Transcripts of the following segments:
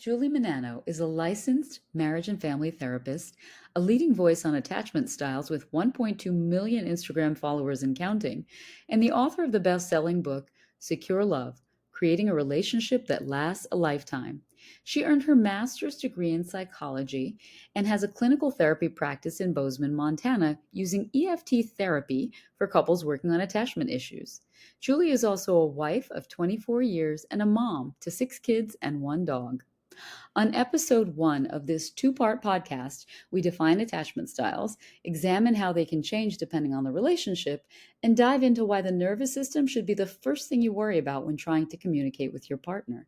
Julie Menanno is a licensed marriage and family therapist, a leading voice on attachment styles with 1.2 million Instagram followers and counting, and the author of the best-selling book, Secure Love: Creating a Relationship That Lasts a Lifetime. She earned her master's degree in psychology and has a clinical therapy practice in Bozeman, Montana, using EFT therapy for couples working on attachment issues. Julie is also a wife of 24 years and a mom to 6 kids and 1 dog. On episode 1 of this two-part podcast, we define attachment styles, examine how they can change depending on the relationship, and dive into why the nervous system should be the first thing you worry about when trying to communicate with your partner.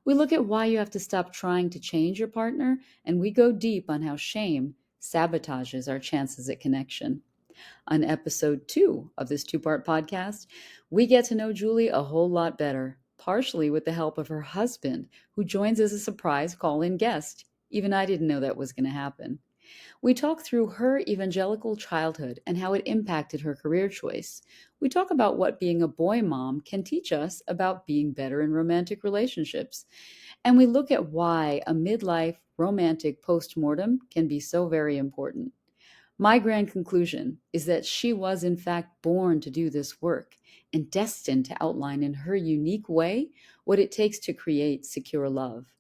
We look at why you have to stop trying to change your partner, and we go deep on how shame sabotages our chances at connection. On episode 2 of this two-part podcast, we get to know Julie a whole lot better, partially with the help of her husband, who joins as a surprise call-in guest. Even I didn't know that was going to happen. We talk through her evangelical childhood and how it impacted her career choice. We talk about what being a boy mom can teach us about being better in romantic relationships. And we look at why a midlife romantic postmortem can be so very important. My grand conclusion is that she was, in fact, born to do this work and destined to outline in her unique way what it takes to create secure love.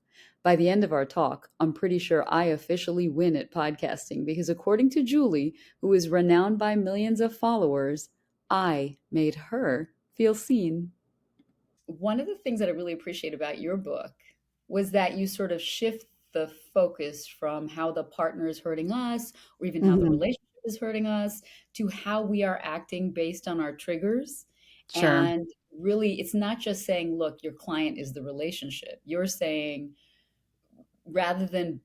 By the end of our talk, I'm pretty sure I officially win at podcasting because, according to Julie, who is renowned by millions of followers, I made her feel seen. One of the things that I really appreciate about your book was that you sort of shift the focus from how the partner is hurting us or even how the Mhm. relationship is hurting us to how we are acting based on our triggers. Sure. And really, it's not just saying, look, your client is the relationship. You're saying, rather than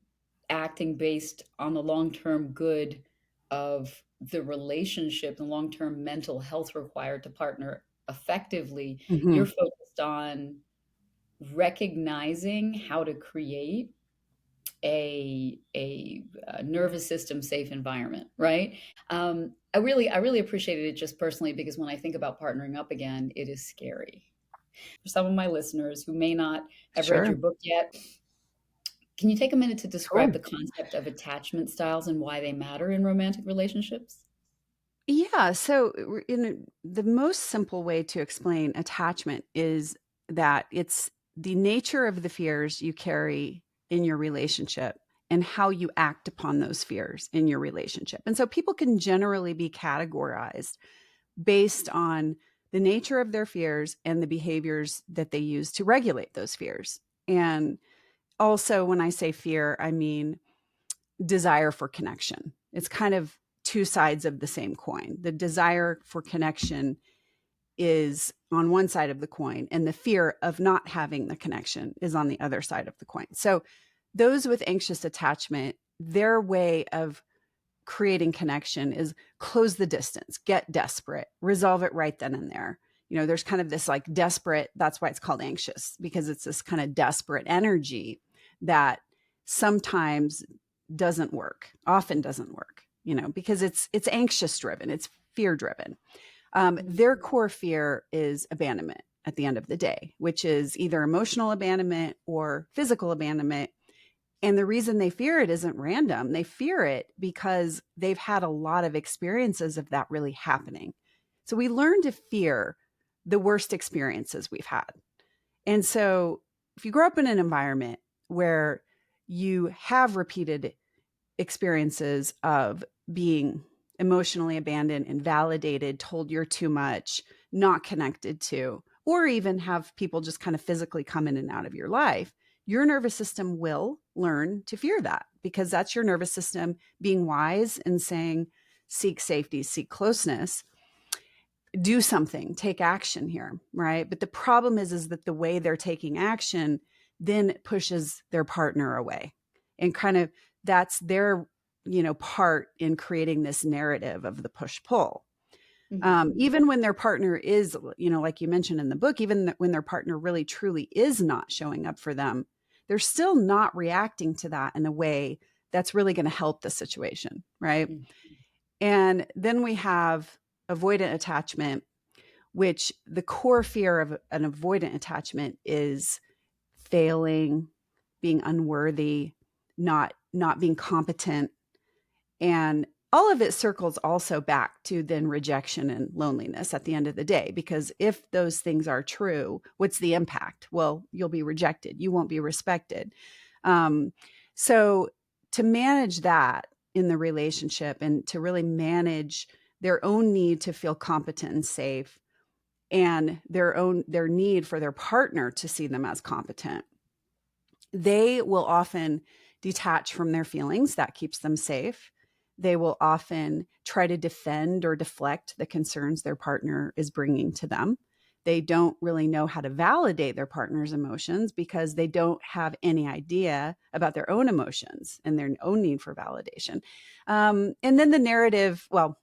acting based on the long-term good of the relationship and long-term mental health required to partner effectively, you're Mhm. focused on recognizing how to create a nervous system safe environment, right? I really appreciated it just personally because when I think about partnering up again, it is scary. For some of my listeners who may not have read Sure. your book yet, can you take a minute to describe Sure. the concept of attachment styles and why they matter in romantic relationships? Yeah, so the most simple way to explain attachment is that it's the nature of the fears you carry in your relationship and how you act upon those fears in your relationship. And so people can generally be categorized based on the nature of their fears and the behaviors that they use to regulate those fears. And also, when I say fear, I mean desire for connection. It's kind of two sides of the same coin. The desire for connection is on one side of the coin, and the fear of not having the connection is on the other side of the coin. So, those with anxious attachment, their way of creating connection is close the distance, get desperate, resolve it right then and there. There's kind of this like desperate, that's why it's called anxious, because it's this kind of desperate energy that sometimes doesn't work, often doesn't work, because it's anxious driven, it's fear driven. Their core fear is abandonment at the end of the day, which is either emotional abandonment or physical abandonment. And the reason they fear it isn't random. They fear it because they've had a lot of experiences of that really happening. So we learn to fear the worst experiences we've had. And so if you grow up in an environment where you have repeated experiences of being emotionally abandoned, invalidated, told you're too much, not connected to, or even have people just kind of physically come in and out of your life, your nervous system will learn to fear that because that's your nervous system being wise and saying, seek safety, seek closeness, do something, take action here, right? But the problem is that the way they're taking action then pushes their partner away. And kind of that's their, part in creating this narrative of the push pull. Mhm. Even when their partner is, like you mentioned in the book, even when their partner really truly is not showing up for them, they're still not reacting to that in a way that's really going to help the situation, right? Mhm. And then we have avoidant attachment, which the core fear of an avoidant attachment is failing, being unworthy, not being competent, and all of it circles also back to then rejection and loneliness at the end of the day. Because if those things are true, what's the impact? Well, you'll be rejected. You won't be respected. Um, so to manage that in the relationship and to really manage their own need to feel competent and safe, and their need for their partner to see them as competent, they will often detach from their feelings. That keeps them safe. They will often try to defend or deflect the concerns their partner is bringing to them. They don't really know how to validate their partner's emotions because they don't have any idea about their own emotions and their own need for validation. And then the narrative, well,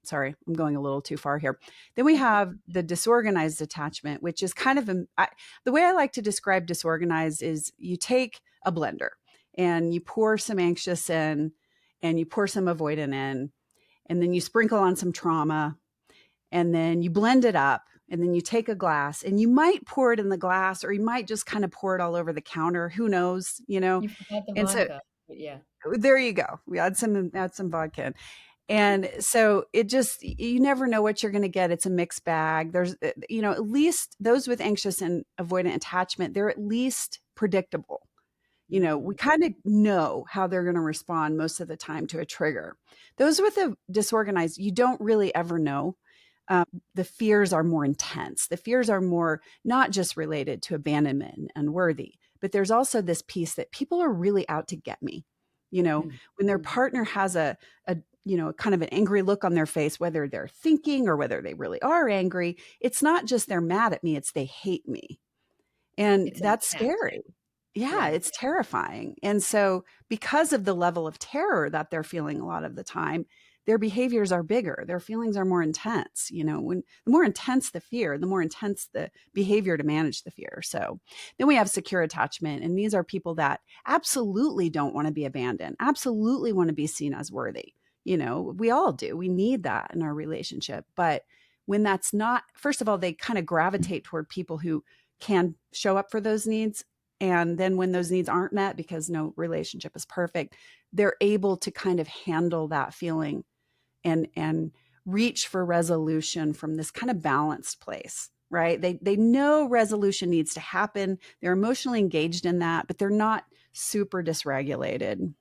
sorry, I'm going a little too far here. Then we have the disorganized attachment, which is kind of the way I like to describe disorganized is you take a blender and you pour some anxious in and you pour some avoidant in, and then you sprinkle on some trauma, and then you blend it up, and then you take a glass and you might pour it in the glass, or you might just kind of pour it all over the counter. Who knows, you know? You forgot the And so vodka. But yeah. there you go. We add some vodka in. And so it just, you never know what you're going to get. It's a mixed bag. There's, at least those with anxious and avoidant attachment, they're at least predictable. We Mm, kind of know how they're going to respond most of the time to a trigger. Those with a disorganized, you don't really ever know. The fears are more intense. The fears are more not just related to abandonment and unworthy, but there's also this piece that people are really out to get me. mm, When their mhm. partner has a kind of an angry look on their face, whether they're thinking or whether they really are angry, it's not just they're mad at me, it's they hate me. And It's an that's attack. scary. Yeah, Yeah. it's terrifying. And so, because of the level of terror that they're feeling a lot of the time, their behaviors are bigger. Their feelings are more intense. When the more intense the fear, the more intense the behavior to manage the fear. So, then we have secure attachment. And these are people that absolutely don't want to be abandoned, absolutely want to be seen as worthy. We all do. We need that in our relationship. But when that's not, first of all, they kind of gravitate toward people who can show up for those needs. And then when those needs aren't met, because no relationship is perfect, they're able to kind of handle that feeling and reach for resolution from this kind of balanced place, right? They know resolution needs to happen. They're emotionally engaged in that, but they're not super dysregulated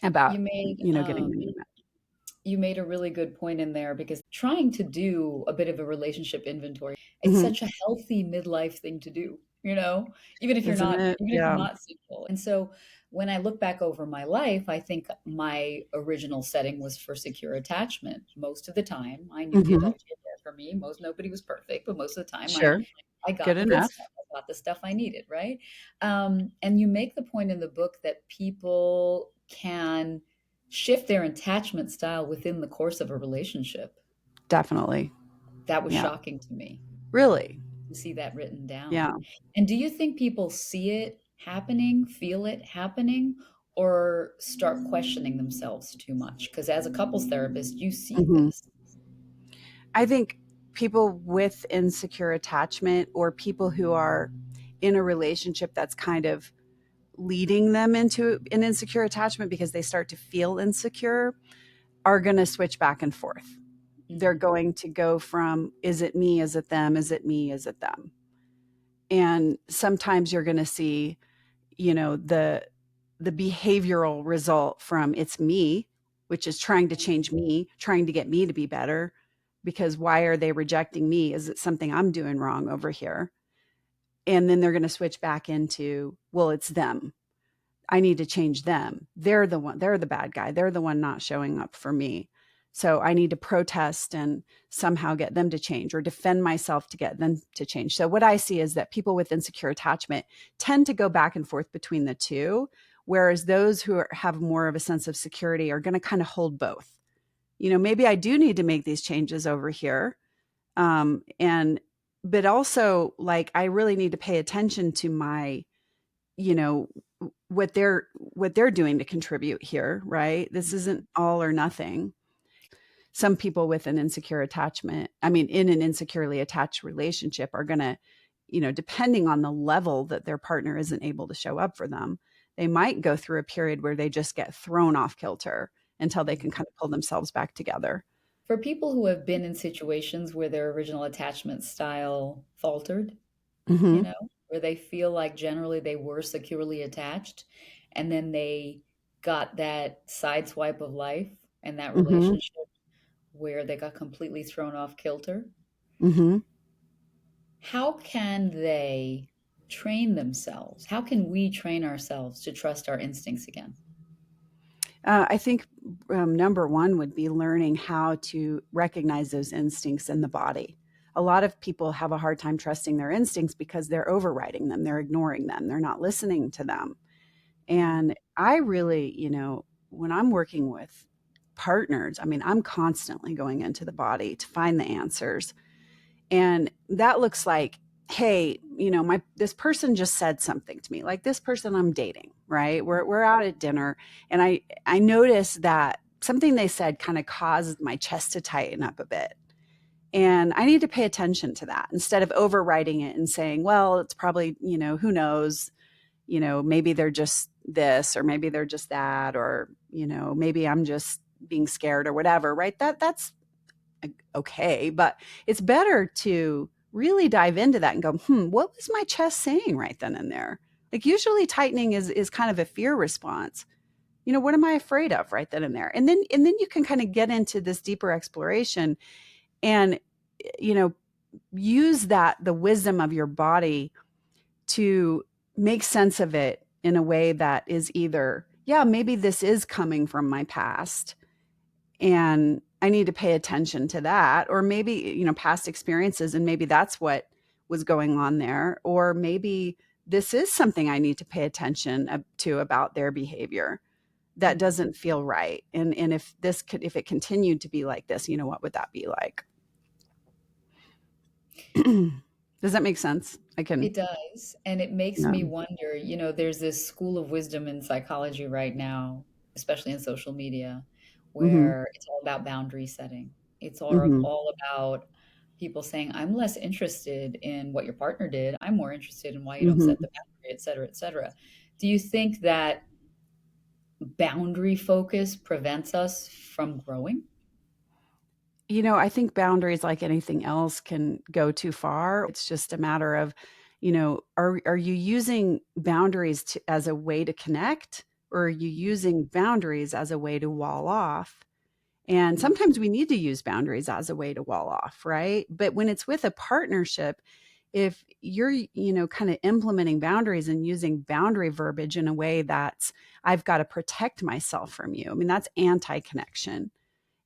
about, You made getting the need met. you made a really good point in there because trying to do a bit of a relationship inventory, it's Mm-hmm. such a healthy midlife thing to do, you know, even if you're Isn't not it? even if you're Yeah. not single. And so when I look back over my life, I think my original setting was for secure attachment. Most of the time, I knew the Mm-hmm. adults were there for me. Nobody was perfect, but most of the time Sure. I Good got the good enough. stuff. I got the stuff I needed, right? And you make the point in the book that people can shift their attachment style within the course of a relationship. Definitely. That was Yeah. shocking to me Really. to see that written Yeah. down. And do you think people see it happening, feel it happening, or start questioning themselves too much? Because as a couples therapist, you see Mm-hmm. this. I think people with insecure attachment or people who are in a relationship that's kind of leading them into an insecure attachment because they start to feel insecure are going to switch back and forth. They're Mhm. going to go from, is it me? Is it them? Is it me? Is it them? And sometimes you're going to see, the behavioral result from it's me, which is trying to change me, trying to get me to be better. Because why are they rejecting me? Is it something I'm doing wrong over here? And then they're going to switch back into, well, it's them. I need to change them. They're the bad guy. They're the one not showing up for me. So I need to protest and somehow get them to change or defend myself to get them to change. So what I see is that people with insecure attachment tend to go back and forth between the two, whereas those who have more of a sense of security are going to kind of hold both. Maybe I do need to make these changes over here. And but also like I really need to pay attention to my, you know, what they're doing to contribute here, right? This isn't all or nothing. Some people with an insecure attachment, I mean, in an insecurely attached relationship are going to, depending on the level that their partner isn't able to show up for them, they might go through a period where they just get thrown off kilter until they can kind of pull themselves back together. For people who have been in situations where their original attachment style faltered, you Hmm. know, where they feel like generally they were securely attached and then they got that side swipe of life and that Hmm. relationship where they got completely thrown off kilter, Hmm. how can they train themselves? How can we train ourselves to trust our instincts again? I think number one would be learning how to recognize those instincts in the body. A lot of people have a hard time trusting their instincts because they're overriding them, they're ignoring them, they're not listening to them. Mm, And I really, when I'm working with partners, I mean, I'm constantly going into the body to find the answers. And that looks like, hey, my this person just said something to me. Like this person I'm dating, right? We're out at dinner and I noticed that something they said kind of caused my chest to tighten up a bit. And I need to pay attention to that instead of overriding it and saying, well, it's probably, who knows, maybe they're just this or maybe they're just that or, maybe I'm just being scared or whatever, right? That's okay, but it's better to really dive into that and go, what was my chest saying right then and there? Like usually tightening is kind of a fear response. What am I afraid of right then and there? And then you can kind of get into this deeper exploration and you know use that the wisdom of your body to make sense of it in a way that is either, yeah, maybe this is coming from my past and I need to pay attention to that, or maybe, past experiences and maybe that's what was going on there, or maybe this is something I need to pay attention to about their behavior that mm. doesn't feel right. And if it continued to be like this, what would that be like? Does that make sense? I can. It does. And it makes Yeah. me wonder, there's this school of wisdom in psychology right now, especially in social media, Hmm. where it's all about boundary setting. It's Hmm. all about people saying, I'm less interested in what your partner did. I'm more interested in why you don't set Hmm. the boundary, et cetera, et cetera. Do you think that boundary focus prevents us from growing? I think boundaries, like anything else, can go too far. It's just a matter of, are you using boundaries as a way to connect, or are you using boundaries as a way to wall off? And Mm, sometimes we need to use boundaries as a way to wall off, right? But when it's with a partnership, if you're, kind of implementing boundaries and using boundary verbiage in a way that's, I've got to protect myself from you, I mean, that's anti connection.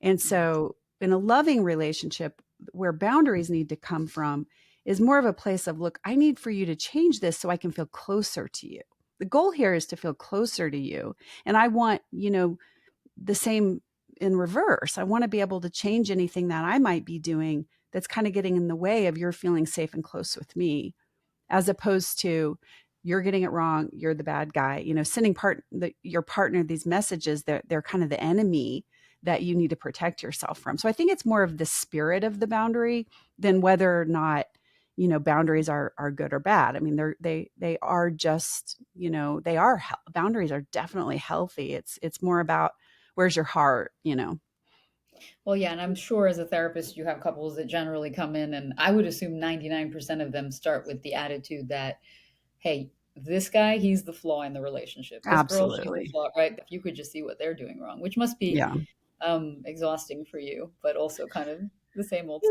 And mm, so, in a loving relationship, where boundaries need to come from is more of a place of, look, I need for you to change this so I can feel closer to you. The goal here is to feel closer to you. And I want, the same in reverse. I want to be able to change anything that I might be doing that's kind of getting in the way of your feeling safe and close with me, as opposed to you're getting it wrong, you're the bad guy. Sending your partner these messages, they're kind of the enemy that you need to protect yourself from. So I think it's more of the spirit of the boundary than whether or not boundaries are good or bad. I mean, they are just, boundaries are definitely healthy. It's more about where's your heart. Well, yeah, and I'm sure as a therapist, you have couples that generally come in, and I would assume 99% of them start with the attitude that, hey, this guy, he's the flaw in the relationship. This girl, she's the Absolutely. flaw, right? If you could just see what they're doing wrong, which must be Yeah. exhausting for you, but also kind of the same old.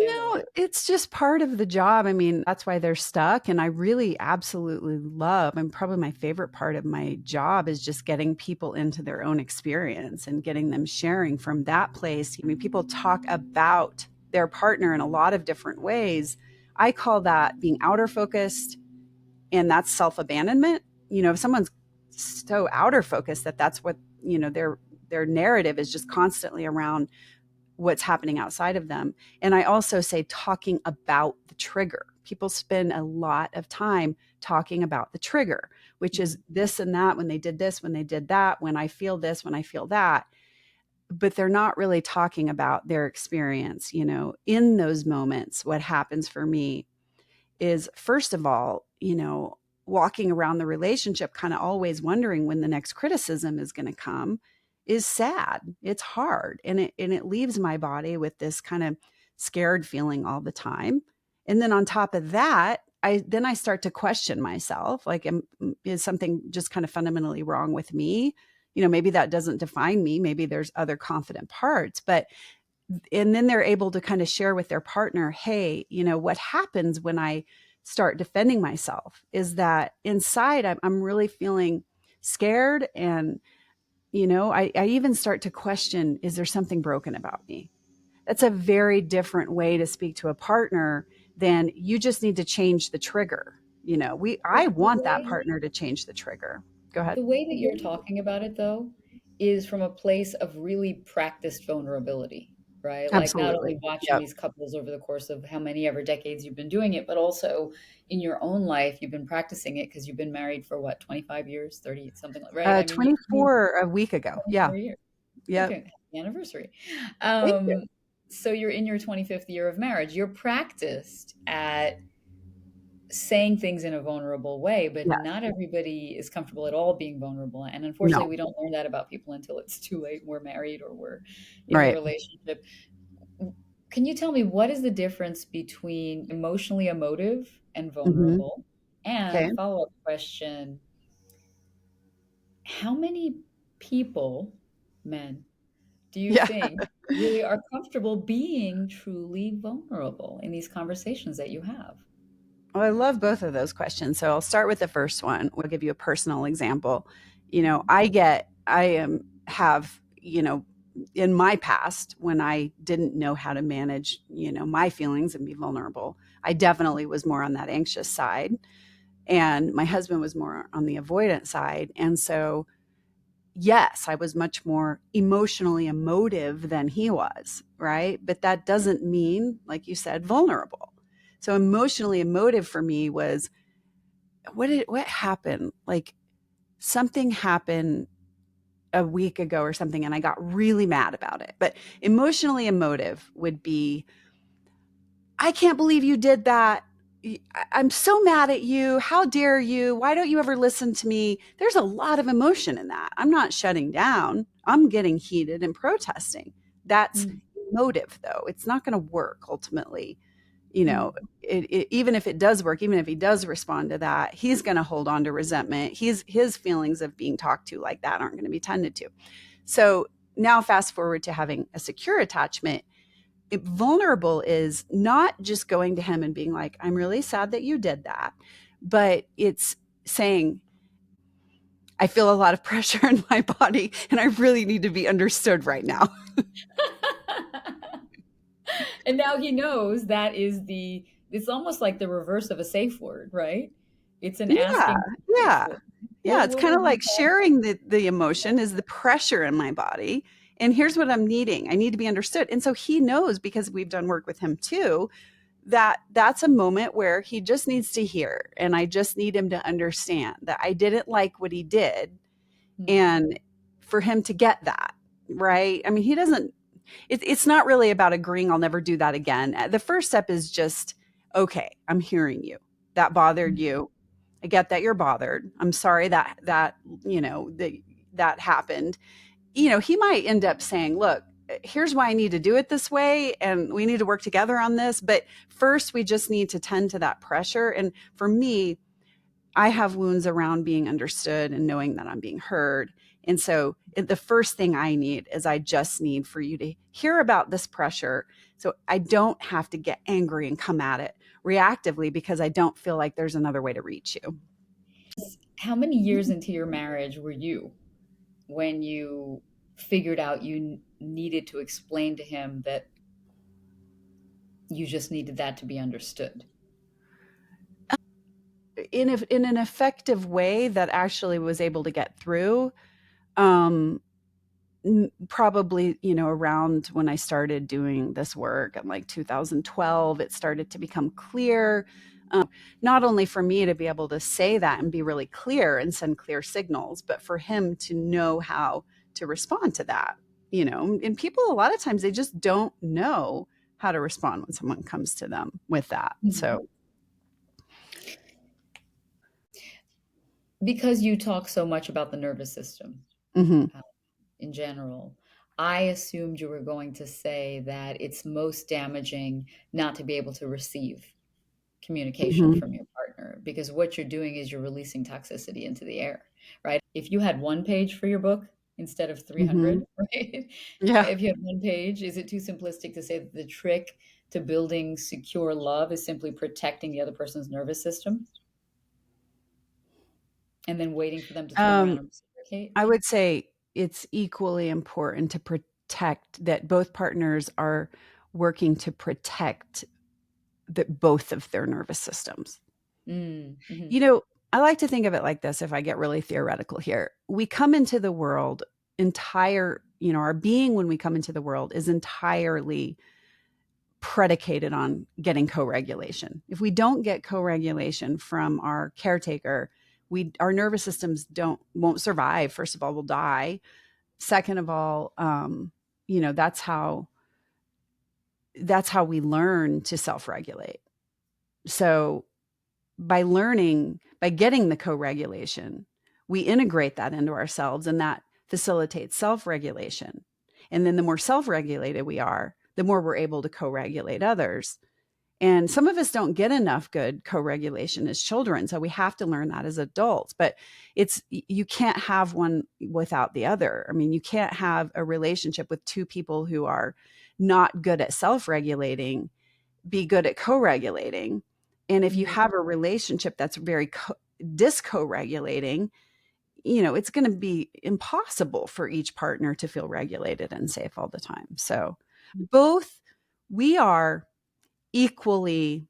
It's just part of the job. I mean, that's why they're stuck. And I really absolutely love, and probably my favorite part of my job is just getting people into their own experience and getting them sharing from that place. I mean, people talk about their partner in a lot of different ways. I call that being outer focused, and that's self abandonment. If someone's so outer focused that that's what, their narrative is just constantly around what's happening outside of them. And I also say talking about the trigger. People spend a lot of time talking about the trigger, which is Mm. this and that, when they did this, when they did that, when I feel this, when I feel that. But they're not really talking about their experience, in those moments, what happens for me. is, first of all, walking around the relationship kind of always wondering when the next criticism is going to come is sad. It's hard, and it leaves my body with this kind of scared feeling all the time. And then on top of that, I start to question myself, like, is something just kind of fundamentally wrong with me? Maybe that doesn't define me. Maybe there's other confident parts, but and then they're able to kind of share with their partner, hey, what happens when I start defending myself is that inside I'm really feeling scared. And I even start to question, is there something broken about me? That's a very different way to speak to a partner than, you just need to change the trigger. I The want that way partner to change the trigger. Go ahead. the way that you're talking about it, though, is from a place of really practiced vulnerability, right? Like not Absolutely. only watching Yep. these couples over the course of how many ever decades you've been doing it, but also in your own life, you've been practicing it because you've been married for what, 25 years, 30, something like, right? I mean, you 24 a week ago. Yeah. 24 years. Yep. Okay, happy anniversary. Thank you. So you're in your 25th year of marriage. You're practiced at saying things in a vulnerable way, but Yes. not everybody is comfortable at all being vulnerable. And unfortunately, No. we don't learn that about people until it's too late. We're married or we're in a Right. relationship. Can you tell me what is the difference between emotionally emotive and Mhm. vulnerable? And Okay. follow up question, how many people, men, do you Yeah. think really are comfortable being truly vulnerable in these conversations that you have? Well, I love both of those questions. So I'll start with the first one. We'll give you a personal example. Mhm. I am have, in my past, when I didn't know how to manage, my feelings and be vulnerable, I definitely was more on that anxious side. And my husband was more on the avoidant side. And so, yes, I was much more emotionally emotive than he was, right? But that doesn't mean, like you said, vulnerable. So emotionally emotive for me was, what happened? Like, something happened a week ago or something, and I got really mad about it. But emotionally emotive would be, I can't believe you did that. I'm so mad at you. How dare you? Why don't you ever listen to me? There's a lot of emotion in that. I'm not shutting down. I'm getting heated and protesting. That's Mm, emotive, though. It's not going to work ultimately. You know, mm. even if it does work, even if he does respond to that, he's going to hold on to resentment. His feelings of being talked to like that aren't going to be tended to. So now, fast forward to having a secure attachment. Vulnerable is not just going to him and being like, I'm really sad that you did that, but it's saying, I feel a lot of pressure in my body and I really need to be understood right now. And now he knows that is it's almost like the reverse of a safe word, right? It's an Yeah, asking for a safe yeah. word. Yeah, it's What kind would of you like call sharing the emotion is the pressure in my body. And here's what I'm needing. I need to be understood. And so he knows, because we've done work with him too, that that's a moment where he just needs to hear. And I just need him to understand that I didn't like what he did, that? and for him to get that, right? I mean, he doesn't, it's not really about agreeing I'll never do that again. The first step is just, okay, I'm hearing you. That bothered Mm, you. I get that you're bothered. I'm sorry that happened. He might end up saying, look, here's why I need to do it this way, and we need to work together on this. But first, we just need to tend to that pressure. And for me, I have wounds around being understood and knowing that I'm being heard. And so the first thing I need is, I just need for you to hear about this pressure, so I don't have to get angry and come at it reactively, because I don't feel like there's another way to reach you. how many years into your marriage were you when you figured out you needed to explain to him that you just needed that to be understood? In an effective way that actually was able to get through, um, probably, around when I started doing this work in like 2012, it started to become clear. Not only for me to be able to say that and be really clear and send clear signals, but for him to know how to respond to that. And people, a lot of times, they just don't know how to respond when someone comes to them with that. Mhm. So Because you talk so much about the nervous system Mhm. uh, in general, I assumed you were going to say that it's most damaging not to be able to receive communication Mhm. from your partner, because what you're doing is you're releasing toxicity into the air, right? If you had one page for your book instead of Mhm. 300, right? Yeah. If you had one page, is it too simplistic to say that the trick to building secure love is simply protecting the other person's nervous system and then waiting for them to turn around Um, and reciprocate? I would say it's equally important to protect that both partners are working to protect both of their nervous systems. Mm, mhm, You know, I like to think of it like this if I get really theoretical here. We come into the world our being when we come into the world is entirely predicated on getting co-regulation. If we don't get co-regulation from our caretaker, our nervous systems don't won't survive. First of all, we'll die. Second of all, that's how we learn to self-regulate. So by getting the co-regulation, we integrate that into ourselves, and that facilitates self-regulation. And then the more self-regulated we are, the more we're able to co-regulate others. And some of us don't get enough good co-regulation as children, so we have to learn that as adults. But you can't have one without the other. I mean, you can't have a relationship with two people who are not good at self-regulating be good at co-regulating. And if you mhm, have a relationship that's very disco-regulating, it's going to be impossible for each partner to feel regulated and safe all the time. So both we are equally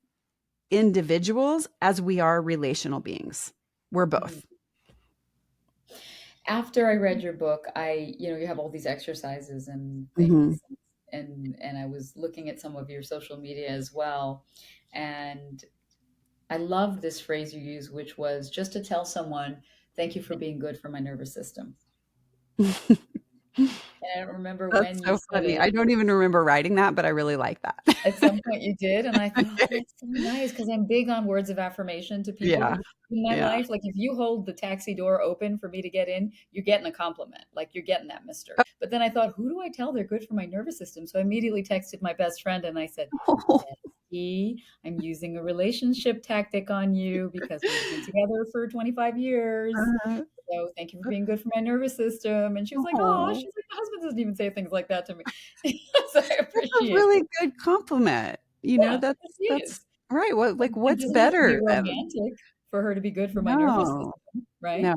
individuals as we are relational beings. We're mhm. both. After I read your book, you have all these exercises and Mhm. things, and I was looking at some of your social media as well, and I love this phrase you use, which was just to tell someone, "Thank you for being good for my nervous system." And I don't remember That's when you so said funny. it. I don't even remember writing that, but I really like that. At some point you did, and I I thought, "Oh, did. that's so nice," because 'cause I'm big on words of affirmation to Yeah. people in my Yeah. life. Like, if you hold the taxi door open for me to get in, you're getting a compliment, like, you're getting that mister. But then I thought, "Who do I tell they're good for my nervous system?" So I immediately texted my best friend and I said, Oh. "Bestie, I'm using a relationship tactic on you because we've been together for 25 years. So thank you for being good for my nervous system." And she was like, "Oh," Oh. she's like, "My husband doesn't even say things like that to me." So I That's a appreciate really it. good compliment. Yeah, That's it that's is. right. It What's doesn't have to be better than romantic for her to be good for my nervous no, system, no, right?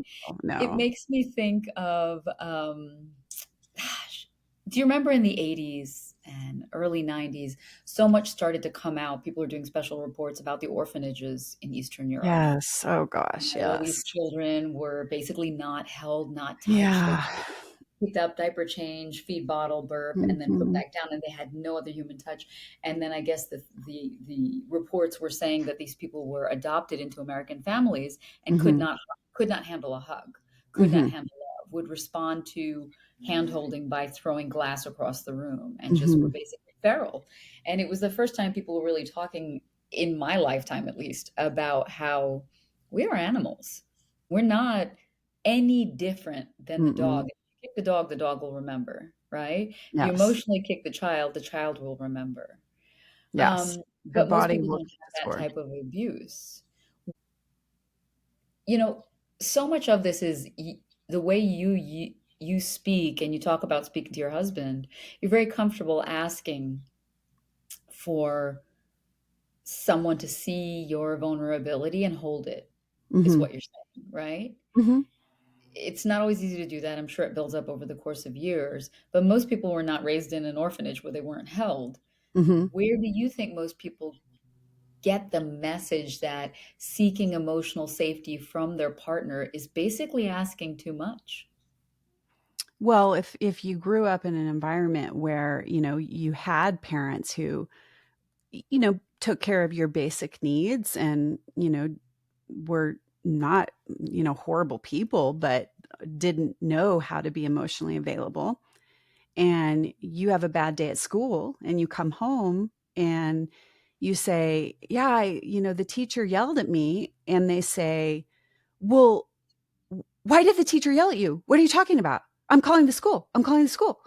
It no. makes me think of, gosh, do you remember in the 80s and early 90s, so much started to come out, people were doing special reports about the orphanages in Eastern Europe. Yes. Oh gosh, All these yes. children were basically not held, not touched. They Yeah. picked up, diaper change, feed bottle, burp, and then put Mhm. back down, and they had no other human touch. And then I guess the reports were saying that these people were adopted into American families and Mhm. could not handle a hug, could not Mhm. handle love, would respond to hand holding by throwing glass across the room, and just were Mhm. basically feral. And it was the first time people were really talking, in my lifetime at least, about how we are animals. We're not any different than the dog. Mm-mm. If you kick the dog will remember, right? If you Yes. emotionally kick the child will remember. Yes. Your But most body people will don't keep the have that score. type of abuse. You know, so much of this is the way you speak and you talk about speaking to your husband. You're very comfortable asking for someone to see your vulnerability and hold it, is Mhm. what you're saying, right? Mhm. It's not always easy to do that. I'm sure it builds up over the course of years, but most people were not raised in an orphanage where they weren't held. Mhm. Where do you think most people get the message that seeking emotional safety from their partner is basically asking too much? Well, if you grew up in an environment where, you had parents who took care of your basic needs and, were not, horrible people, but didn't know how to be emotionally available. And you have a bad day at school and you come home and you say, yeah, the teacher yelled at me. And they say, well, Why did the teacher yell at you? What are you talking about? I'm calling the school. I'm calling the school.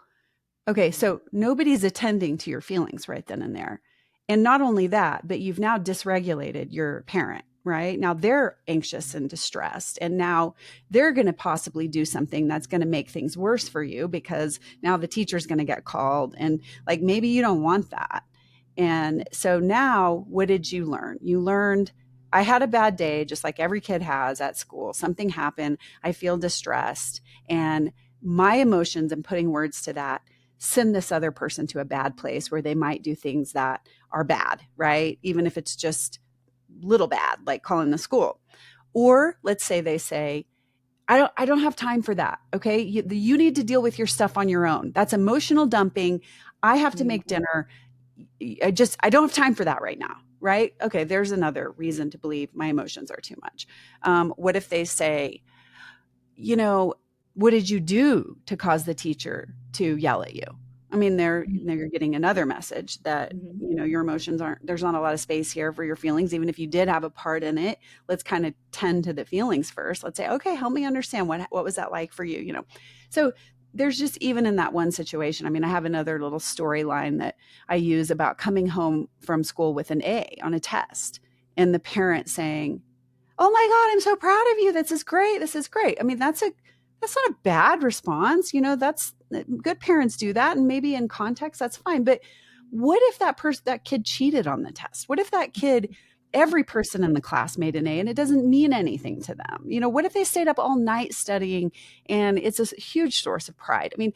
Okay, Mm. so nobody's attending to your feelings right then and there. And not only that, but you've now dysregulated your parent, right? Now they're anxious and distressed. And now they're going to possibly do something that's going to make things worse for you because now the teacher's going to get called. And like maybe you don't want that. And so now what did you learn? You learned I had a bad day, just like every kid has at school. Something happened. I feel distressed. And my emotions and putting words to that send this other person to a bad place where they might do things that are bad, right? Even if it's just little bad, like calling the school. Or let's say they say, I don't have time for that. Okay. You need to deal with your stuff on your own. That's emotional dumping. I have to Mm. make dinner. I don't have time for that right now. Right. Okay. There's another reason to believe my emotions are too much. What if they say, you know, what did you do to cause the teacher to yell at you? I mean, they're getting another message that, Mhm. your emotions aren't, there's not a lot of space here for your feelings. Even if you did have a part in it, let's kind of tend to the feelings first. Let's say, okay, help me understand what was that like for you? So there's just even in that one situation. I mean, I have another little storyline that I use about coming home from school with an A on a test and the parent saying, oh my God, I'm so proud of you. This is great. This is great. I mean, that's not a bad response. That's good parents do that. And maybe in context, that's fine. But what if that kid cheated on the test? What if that kid, every person in the class made an A and it doesn't mean anything to them? What if they stayed up all night studying and it's a huge source of pride? I mean,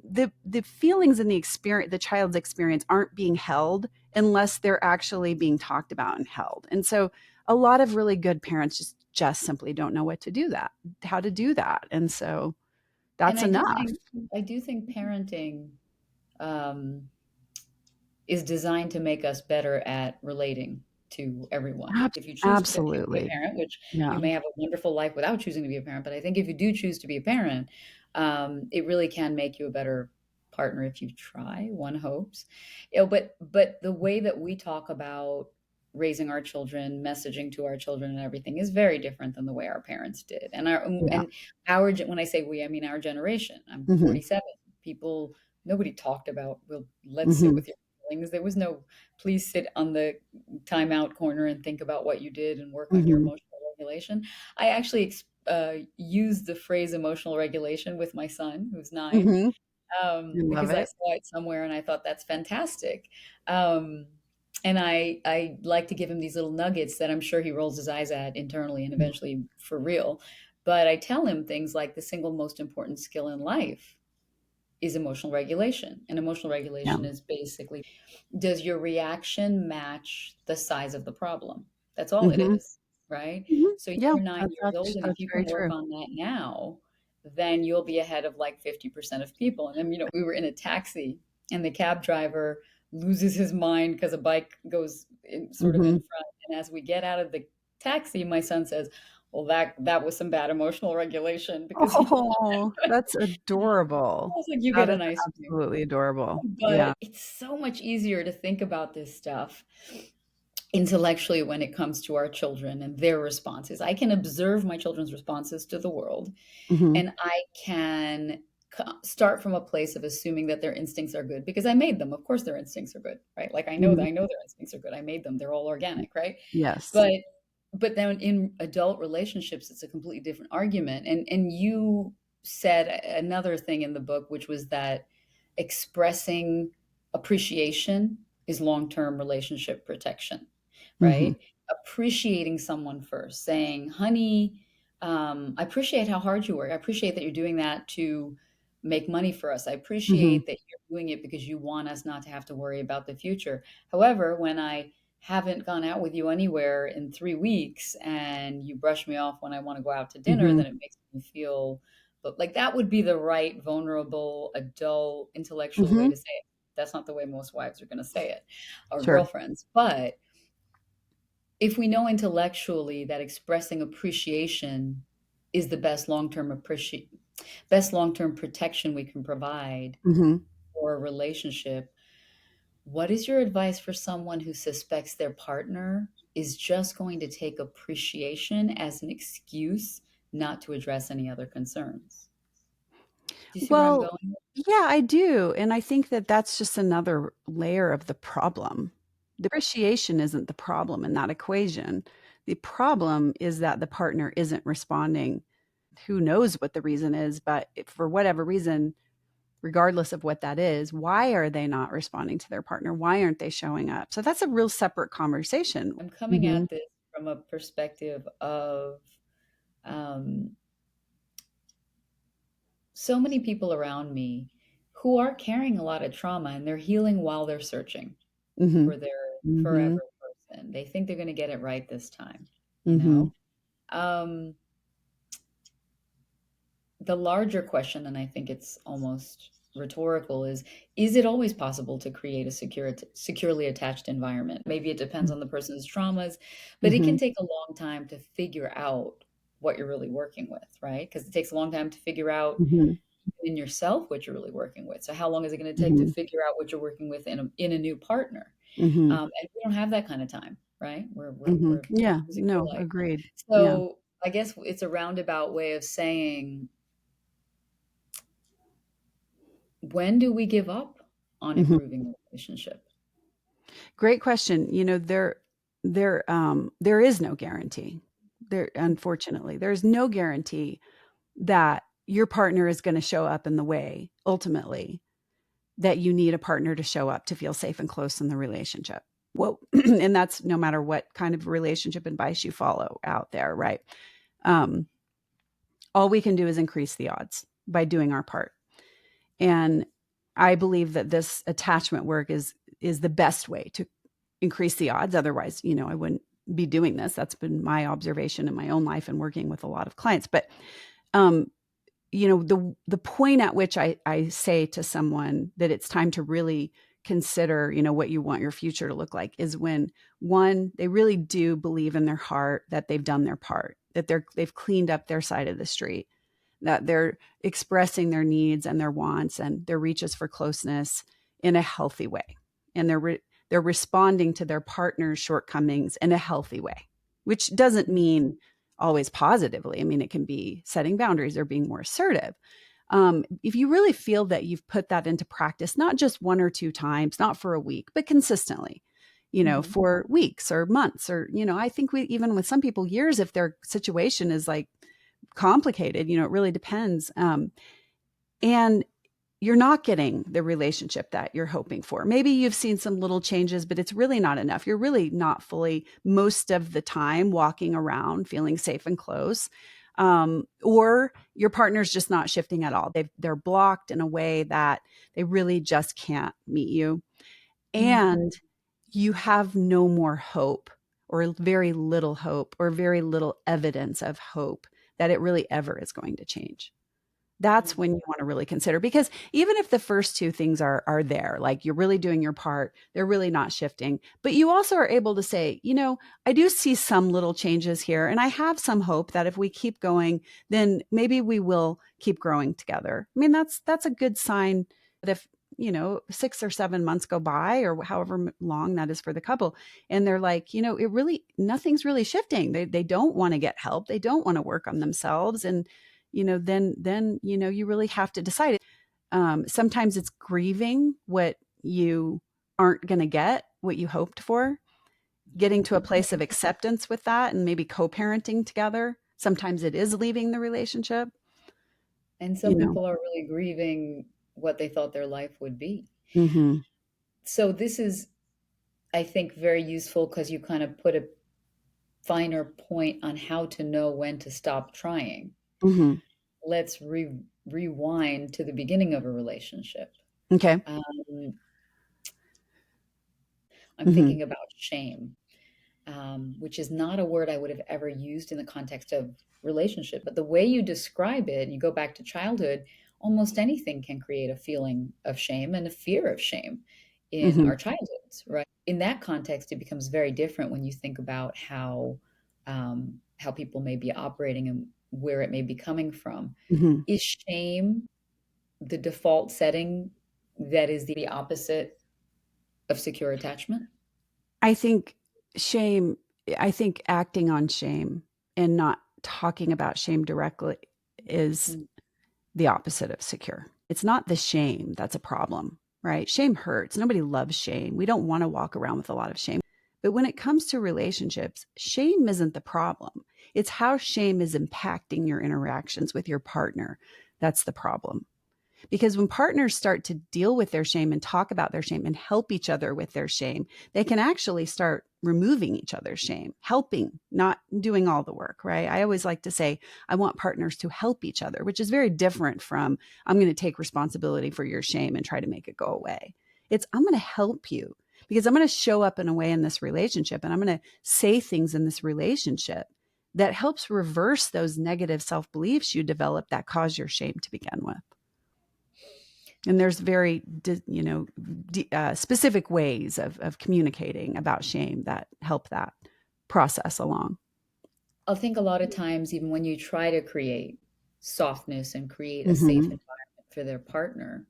the feelings and the child's experience aren't being held unless they're actually being talked about and held. And so a lot of really good parents just simply don't know how to do that. And so And that's enough. I do think parenting um, is designed to make us better at relating to everyone. If you choose to be a Absolutely. parent, which Yeah. you may have a wonderful life without choosing to be a parent, but I think if you do choose to be a parent, it really can make you a better partner if you try. One hopes, but the way that we talk about raising our children, messaging to our children, and everything is very different than the way our parents did. Yeah. And when I say we, I mean our generation. I'm Hmm. 47. People Nobody talked about, well, let's sit Hmm. with your feelings. There was no, please sit on the timeout corner and think about what you did and work on your Hmm. emotional regulation. I actually used the phrase emotional regulation with my son, who's 9, Hmm. I love because I it. saw it somewhere and I thought that's fantastic. Um, and I like to give him these little nuggets that I'm sure he rolls his eyes at internally and eventually for real. But I tell him things like the single most important skill in life is emotional regulation. And emotional Yeah. regulation is basically, does your reaction match the size of the problem? That's all it Hmm. is, right? Hmm. So Yeah. you're 9 years old, and if That's you very can work true. on that now, then you'll be ahead of like 50% of people. And then, we were in a taxi, and the cab driver loses his mind because a bike goes sort of in Hmm. front. And as we get out of the taxi, my son says, well, that was some bad emotional regulation because he thought Oh, that's I adorable. was like, you That get is an ice cream. absolutely adorable. Yeah. But it's so much easier to think about this stuff intellectually when it comes to our children and their responses. I can observe my children's responses to the world, Hmm. and I can start from a place of assuming that their instincts are good because I made them. Of course, their instincts are good, right? Like Hmm. I know their instincts are good. I made them. They're all organic, right? Yes. But then in adult relationships, it's a completely different argument. And you said another thing in the book, which was that expressing appreciation is long-term relationship protection, Hmm. right? Appreciating someone first, saying, honey, I appreciate how hard you work. I appreciate that you're doing that to make money for us. I Hmm. appreciate that you're doing it because you want us not to have to worry about the future. However, when I haven't gone out with you anywhere in 3 weeks and you brush me off when I want to go out to dinner, Hmm. then it makes me feel, but like that would be the right, vulnerable, adult, intellectual way Hmm. to say it. That's not the way most wives are going to say it, or Sure. girlfriends. But if we know intellectually that expressing appreciation is the best long-term protection we can provide Hmm. for a relationship, what is your advice for someone who suspects their partner is just going to take appreciation as an excuse not to address any other concerns. Do you see where I'm Well, going? yeah, I do, and I think that that's just another layer of the problem. Depreciation isn't the problem in that equation. The problem is that the partner isn't responding. Who knows what the reason is, but if for whatever reason, regardless of what that is, why are they not responding to their partner? Why aren't they showing up? So that's a real separate conversation. I'm coming Mhm. at this from a perspective of um, so many people around me who are carrying a lot of trauma and they're healing while they're searching Mhm. for their forever Mhm. person. They think they're going to get it right this time, you Mhm. know? Um, the larger question, and I think it's almost rhetorical, is it always possible to create a securely attached environment? Maybe it depends on the person's traumas, but it can Mhm. take a long time to figure out what you're really working with, right? Because it takes a long time to figure out Mhm. in yourself what you're really working with. So how long is it going to take to Mhm. figure out what you're working with in a new partner? Mhm. And we don't have that kind of time, right? Mhm. We're Yeah, losing your no, life. agreed. Yeah. So I guess it's a roundabout way of saying, when do we give up on Mhm. improving the relationship? Great question. There is no guarantee. There unfortunately, there's no guarantee that your partner is gonna show up in the way, ultimately, that you need a partner to show up to feel safe and close in the relationship. Well, and that's no matter what kind of relationship advice you follow out there, right? Um, all we can do is increase the odds by doing our part. And I believe that this attachment work is the best way to increase the odds. Otherwise, I wouldn't be doing this. That's been my observation in my own life and working with a lot of clients. But um, the point at which I say to someone that it's time to really consider, what you want your future to look like is when one, they really do believe in their heart that they've done their part, that they've cleaned up their side of the street, that they're expressing their needs and their wants and their reaches for closeness in a healthy way. And they're responding to their partner's shortcomings in a healthy way, which doesn't mean always positively. I mean, it can be setting boundaries or being more assertive. If you really feel that you've put that into practice, not just one or two times, not for a week, but consistently, Mhm. for weeks or months, or, I think even with some people, years, if their situation is like complicated, it really depends. And you're not getting the relationship that you're hoping for. Maybe you've seen some little changes, but it's really not enough. You're really not fully, most of the time, walking around feeling safe and close. Or your partner's just not shifting at all. They're blocked in a way that they really just can't meet you. Mhm. And you have no more hope, or very little hope, or very little evidence of hope that it really ever is going to change. That's when Mhm. you want to really consider, because even if the first two things are there, like you're really doing your part, they're really not shifting, but you also are able to say, I do see some little changes here, and I have some hope that if we keep going, then maybe we will keep growing together. I mean, that's a good sign that if 6 or 7 months go by, or however long that is for the couple, and they're like, it really, nothing's really shifting. They don't want to get help. They don't want to work on themselves. And then you really have to decide. Sometimes it's grieving what you aren't going to get, what you hoped for, getting to a place of acceptance with that, and maybe co-parenting together. Sometimes it is leaving the relationship, And you some know. people are really grieving what they thought their life would be. Mhm. So this is, I think, very useful because you kind of put a finer point on how to know when to stop trying. Mhm. Let's rewind to the beginning of a relationship. Okay. Um, I'm Mhm. thinking about shame, which is not a word I would have ever used in the context of relationship. But the way you describe it, you go back to childhood, almost anything can create a feeling of shame and a fear of shame in Mhm. our childhoods, right? In that context, it becomes very different when you think about how people may be operating and where it may be coming from. Mhm. Is shame the default setting that is the opposite of secure attachment? I think shame I think acting on shame and not talking about shame directly is Mm. the opposite of secure. It's not the shame that's a problem, right? Shame hurts. Nobody loves shame. We don't want to walk around with a lot of shame. But when it comes to relationships, shame isn't the problem. It's how shame is impacting your interactions with your partner. That's the problem. Because when partners start to deal with their shame and talk about their shame and help each other with their shame, they can actually start removing each other's shame, helping, not doing all the work, right? I always like to say, I want partners to help each other, which is very different from I'm going to take responsibility for your shame and try to make it go away. It's I'm going to help you because I'm going to show up in a way in this relationship and I'm going to say things in this relationship that helps reverse those negative self beliefs you develop that cause your shame to begin with. And there's very, specific ways of communicating about shame that help that process along. I think a lot of times, even when you try to create softness and create a safe Mm-hmm. environment for their partner,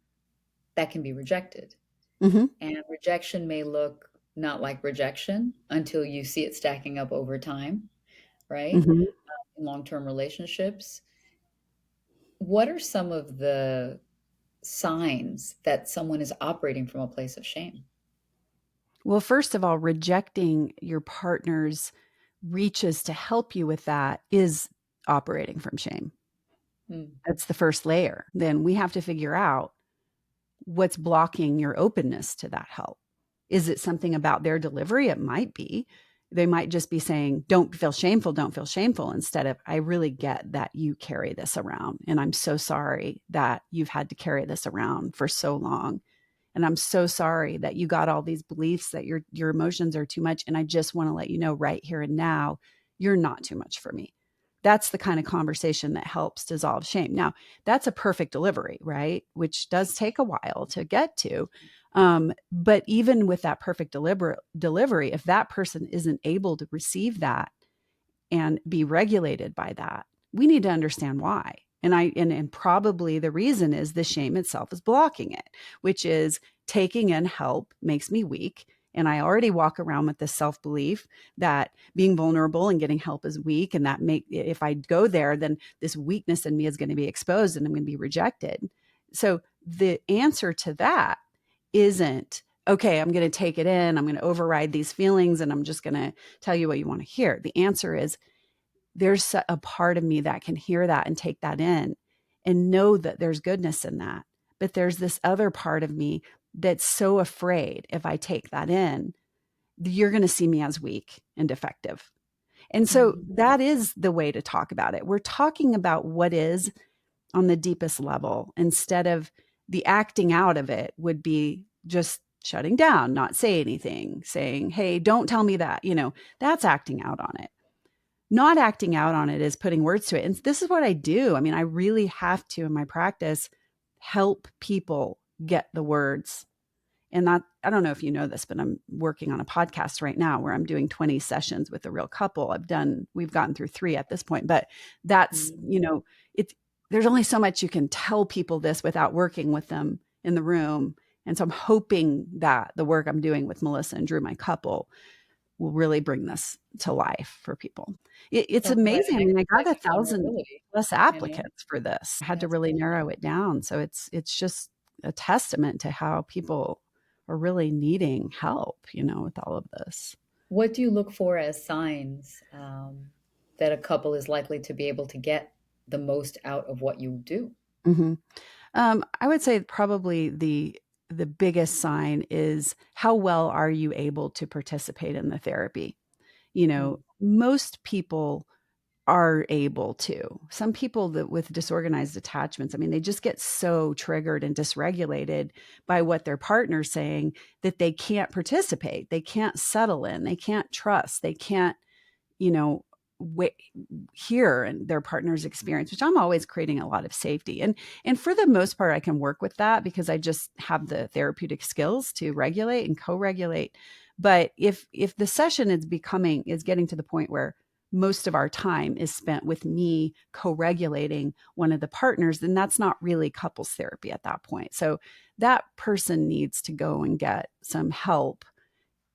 that can be rejected. Mm-hmm. And rejection may look not like rejection until you see it stacking up over time, right? Mm-hmm. In long-term relationships. What are some of the signs that someone is operating from a place of shame? Well, first of all, rejecting your partner's reaches to help you with that is operating from shame. Mm. That's the first layer. Then we have to figure out what's blocking your openness to that help. Is it something about their delivery? It might be. They might just be saying, don't feel shameful, instead of, I really get that you carry this around. And I'm so sorry that you've had to carry this around for so long. And I'm so sorry that you got all these beliefs that your emotions are too much. And I just want to let you know right here and now, you're not too much for me. That's the kind of conversation that helps dissolve shame. Now, that's a perfect delivery, right? Which does take a while to get to. But even with that perfect delivery, if that person isn't able to receive that and be regulated by that, we need to understand why. And probably the reason is the shame itself is blocking it, which is taking in help makes me weak. And I already walk around with this self-belief that being vulnerable and getting help is weak. And that if I go there, then this weakness in me is going to be exposed and I'm going to be rejected. So the answer to that isn't, okay, I'm going to take it in, I'm going to override these feelings, and I'm just going to tell you what you want to hear. The answer is, there's a part of me that can hear that and take that in and know that there's goodness in that. But there's this other part of me that's so afraid if I take that in, you're going to see me as weak and defective. And so Mhm. that is the way to talk about it. We're talking about what is on the deepest level instead of the acting out of it would be just shutting down, not say anything, saying, hey, don't tell me that, that's acting out on it. Not acting out on it is putting words to it. And this is what I do. I mean, I really have to, in my practice, help people get the words. And that, I don't know if you know this, but I'm working on a podcast right now where I'm doing 20 sessions with a real couple. We've gotten through 3 at this point, but that's, Mhm. it's, there's only so much you can tell people this without working with them in the room. And so I'm hoping that the work I'm doing with Melissa and Drew, my couple, will really bring this to life for people. It's Talk about amazing. an I mean, I got exercise in 1,000 vulnerability, plus you know? applicants for this. I had to That's really great. narrow it down. So it's just a testament to how people are really needing help, with all of this. What do you look for as signs that a couple is likely to be able to get the most out of what you do? Hmm. I would say probably the biggest sign is how well are you able to participate in the therapy? Mm. Most people are able to. Some people that with disorganized attachments, I mean, they just get so triggered and dysregulated by what their partner's saying that they can't participate. They can't settle in. They can't trust. They can't, you know, wait, hear and their partner's experience, which I'm always creating a lot of safety. And for the most part, I can work with that because I just have the therapeutic skills to regulate and co-regulate. But if the session is getting to the point where most of our time is spent with me co-regulating one of the partners, then that's not really couples therapy at that point. So that person needs to go and get some help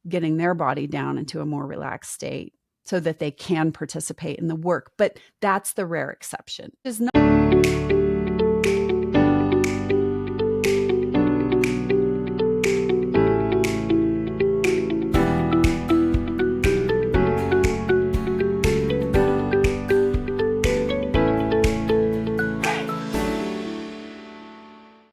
getting their body down into a more relaxed state. so that they can participate in the work. But that's the rare exception. It's not